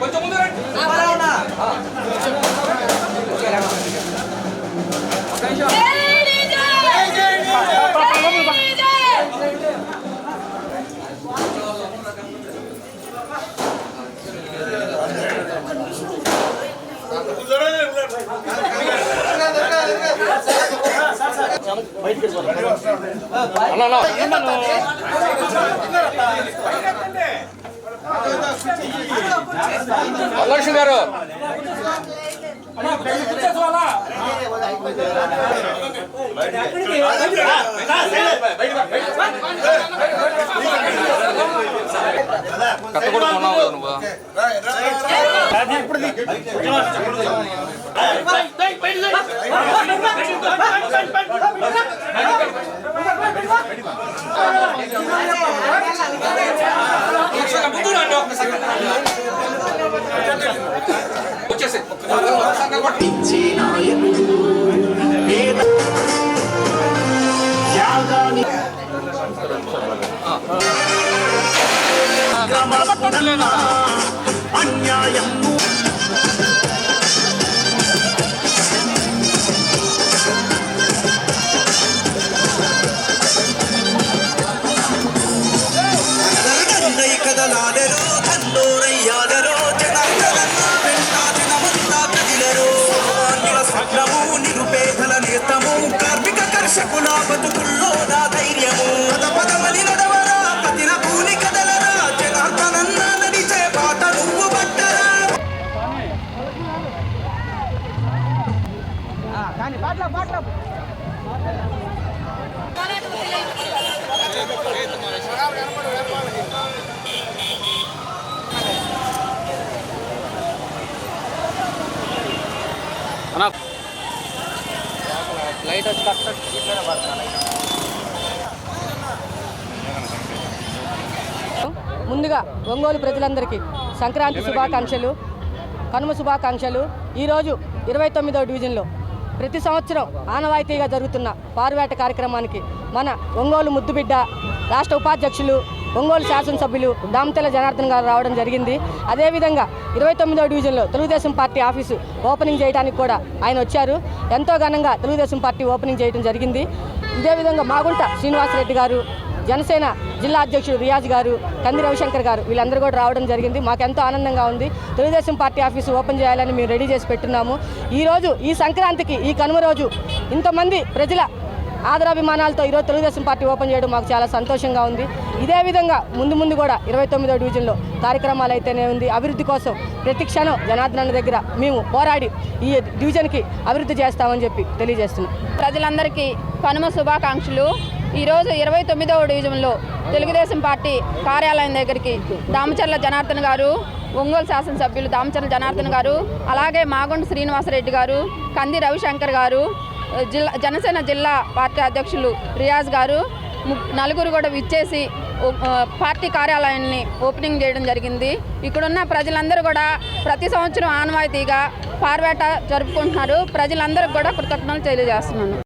కొంచెం ముందు లక్ష్మి గారు కథ కూడా కొన్నావు నువ్వు వచ్చేసి అన్యాయం కదలాడరో కన్నోరయ్యాడరో జనము నిరుపేదల నేతము కార్మిక కర్షకుల బతుకుల్లో నా ధైర్యము పదమని నడవరా పతిన పూని కదలరా జనార్దనన్న నడిచే పాట నువ్వు పట్టరా లైట్ వచ్చి ముందుగా ఒంగోలు ప్రజలందరికీ సంక్రాంతి శుభాకాంక్షలు, కనుమ శుభాకాంక్షలు. ఈరోజు 29వ డివిజన్లో ప్రతి సంవత్సరం ఆనవాయితీగా జరుగుతున్న పారువేట కార్యక్రమానికి మన ఒంగోలు ముద్దుబిడ్డ రాష్ట్ర ఉపాధ్యక్షులు ఒంగోలు శాసనసభ్యులు దామతెల జనార్దన్ గారు రావడం జరిగింది. అదేవిధంగా 29వ డివిజన్లో తెలుగుదేశం పార్టీ ఆఫీసు ఓపెనింగ్ చేయడానికి కూడా ఆయన వచ్చారు. ఎంతో ఘనంగా తెలుగుదేశం పార్టీ ఓపెనింగ్ చేయడం జరిగింది. ఇదే విధంగా మాగుంట శ్రీనివాసరెడ్డి గారు, జనసేన జిల్లా అధ్యక్షుడు రియాజ్ గారు, కంది రవిశంకర్ గారు వీళ్ళందరూ కూడా రావడం జరిగింది. మాకెంతో ఆనందంగా ఉంది. తెలుగుదేశం పార్టీ ఆఫీసు ఓపెన్ చేయాలని మేము రెడీ చేసి పెట్టున్నాము. ఈరోజు ఈ సంక్రాంతికి ఈ కనుమ రోజు ఇంతమంది ప్రజల ఆదరాభిమానాలతో ఈరోజు తెలుగుదేశం పార్టీ ఓపెన్ చేయడం మాకు చాలా సంతోషంగా ఉంది. ఇదే విధంగా ముందు కూడా 29వ డివిజన్లో కార్యక్రమాలు అయితేనే ఉంది. అభివృద్ధి కోసం ప్రతి క్షణం జనార్దన్ దగ్గర మేము పోరాడి ఈ డివిజన్కి అభివృద్ధి చేస్తామని చెప్పి తెలియజేస్తున్నాం. ప్రజలందరికీ కనుమ శుభాకాంక్షలు. ఈరోజు 29వ డివిజన్లో తెలుగుదేశం పార్టీ కార్యాలయం దగ్గరికి దామచర్ల జనార్దన్ గారు, ఒంగోలు శాసనసభ్యులు దామచర్ల జనార్దన్ గారు, అలాగే మాగుంట శ్రీనివాసరెడ్డి గారు, కంది రవిశంకర్ గారు, జనసేన జిల్లా పార్టీ అధ్యక్షులు రియాజ్ గారు నలుగురు కూడా విచ్చేసి పార్టీ కార్యాలయాన్ని ఓపెనింగ్ చేయడం జరిగింది. ఇక్కడున్న ప్రజలందరూ కూడా ప్రతి సంవత్సరం ఆనవాయితీగా పారువేట జరుపుకుంటున్నారు. ప్రజలందరికీ కూడా కృతజ్ఞతలు తెలియజేస్తున్నాను.